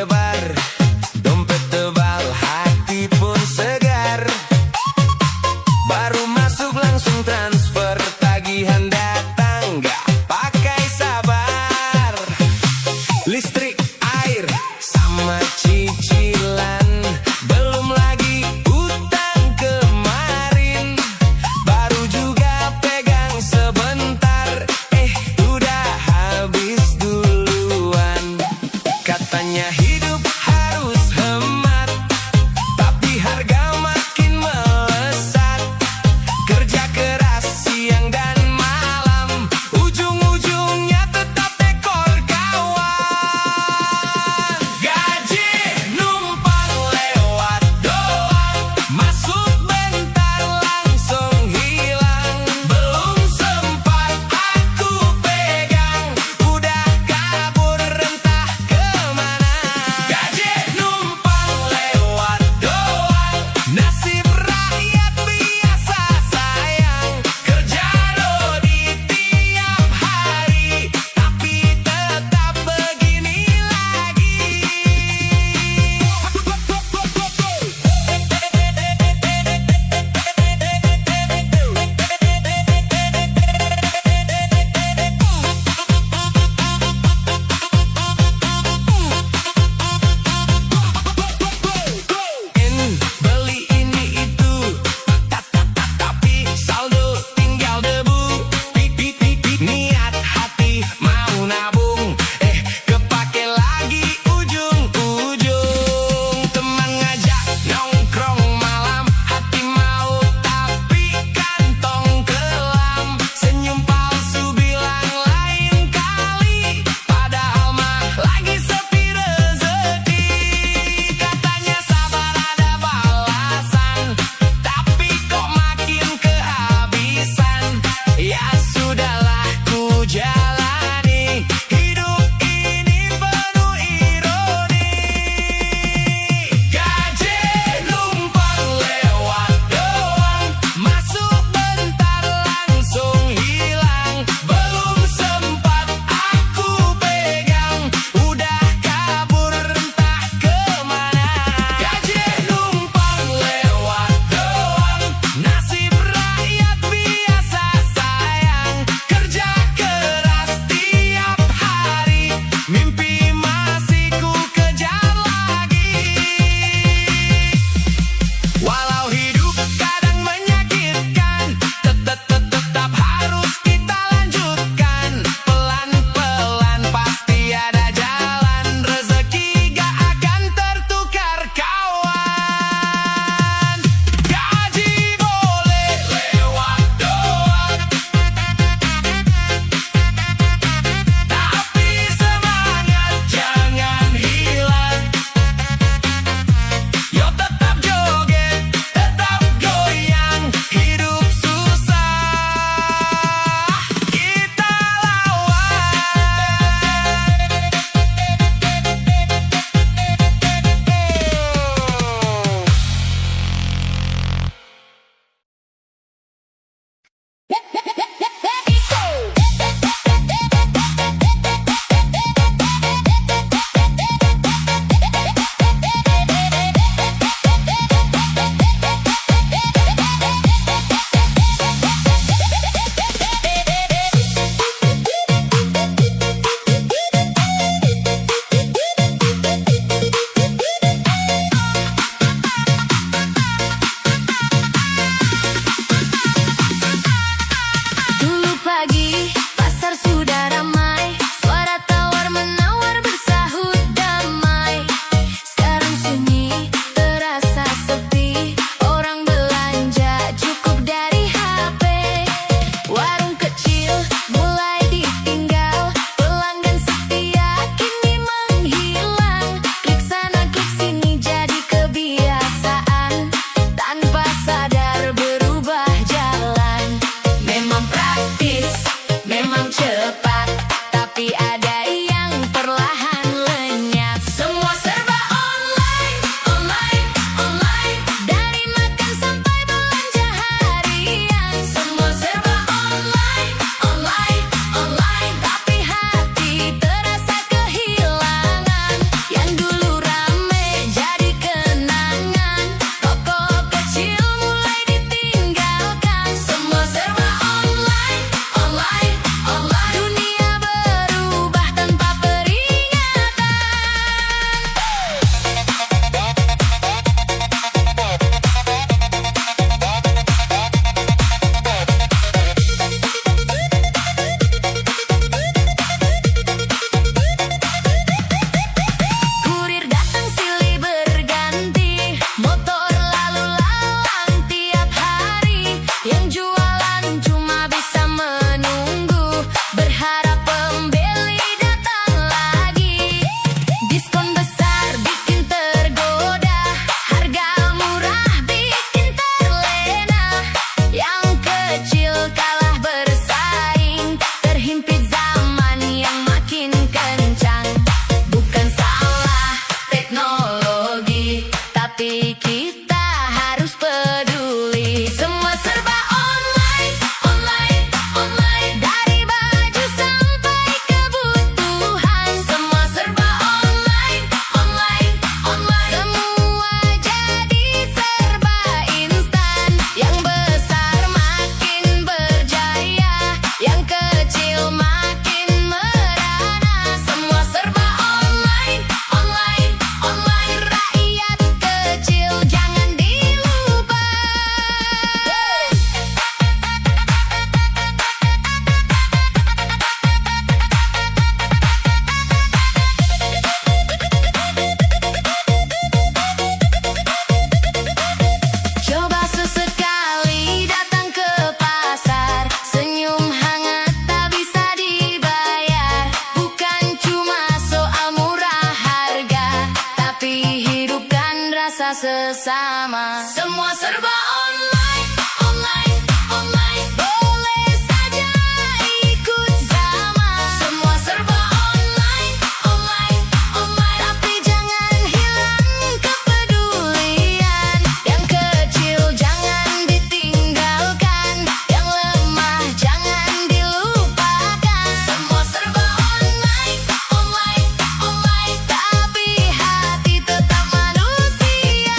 sabar, dompet tebal, hati pun segar. Baru masuk langsung transfer, tagihan datang gak pakai sabar. Listrik, air, sama cicilan, belum lagi utang kemarin. Baru juga pegang sebentar, udah habis duluan. Katanya hidup harus hemat, tapi harga makin melesat. Kerja keras siang dan malam, ujung-ujungnya tetap tekor kawan. Gaji numpang lewat doang, masuk bentar langsung hilang. Belum sempat aku pegang, udah kabur entah kemana. kita sesama. Semua serba online, online, online. Boleh saja ikut zaman. Semua serba online, online, online. Tapi jangan hilang kepedulian. Yang kecil jangan ditinggalkan, yang lemah jangan dilupakan. Semua serba online, online, online. Tapi hati tetap manusia.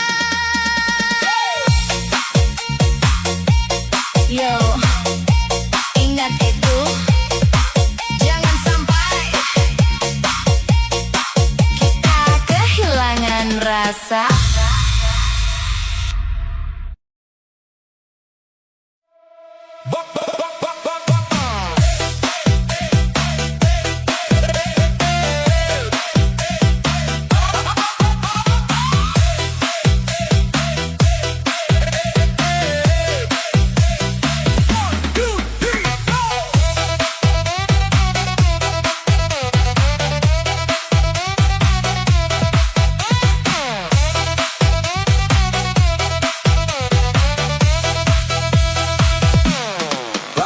Yo, ingat itu, jangan sampai kita kehilangan rasa.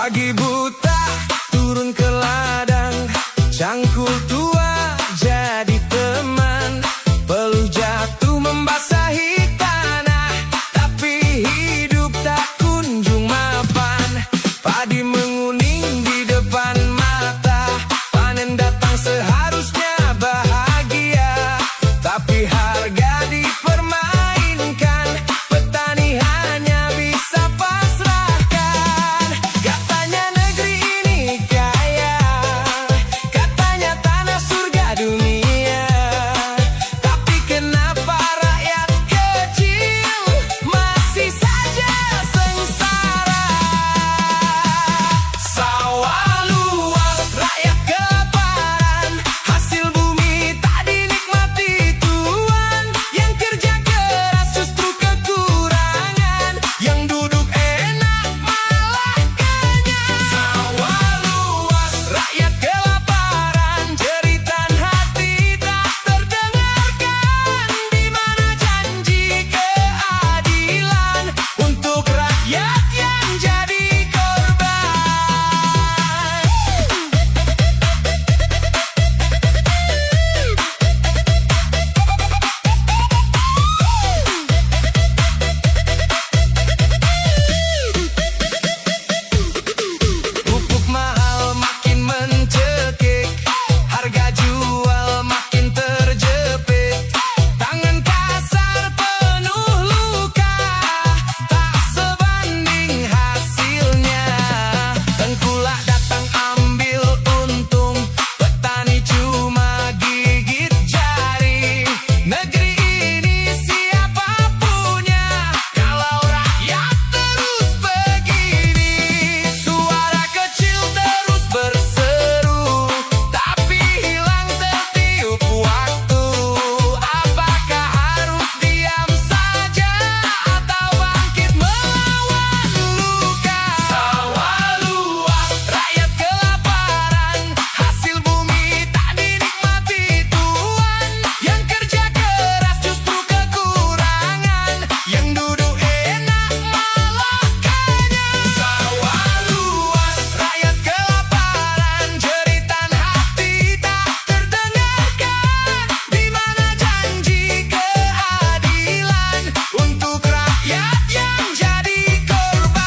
Pagi buta turun ke ladang, cangkul tua jadi teman. Peluh jatuh membasahi tanah, tapi hidup tak kunjung mapan. Padi menguning di depan mata, panen datang seharusnya bahagia, tapi harga dipermainkan. Petani hanya bisa pasrahkan. Katanya negeri ini kaya, katanya tanah surga dunia, tapi kenapa rakyat kecil masih saja sengsara? Sawah luas, rakyat kelaparan, hasil bumi tak dinikmati Tuhan. Yang kerja keras justru kekurangan, yang duduk enak malah kenyang. Sawah luas, rakyat kelaparan, jeritan hati tak terdengarkan. Di mana janji keadilan untuk rakyat yang jadi korban? Pupuk mahal makin mencekik, harga jual makin terjepit. Tangan kasar penuh luka, tak sebanding hasilnya. Tengkulak datang ambil untung, petani cuma gigit jari. Negeri ini siapa punya kalau rakyat terus begini? Suara kecil terus berseru, tapi hilang tertiup waktu. Apakah harus diam saja atau bangkit melawan luka? Sawah luas, rakyat kelaparan, hasil bumi tak dinikmati Tuhan. Yang kerja keras justru kekurangan, yang duduk enak malah kenyang. Sawah luas, rakyat kelaparan, jeritan hati tak terdengarkan. Di mana janji keadilan untuk rakyat yang jadi korban?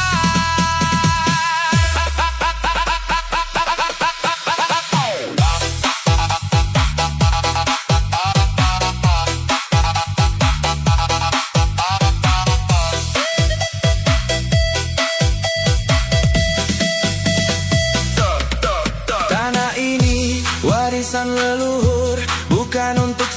Tanah ini warisan leluhur, bukan untuk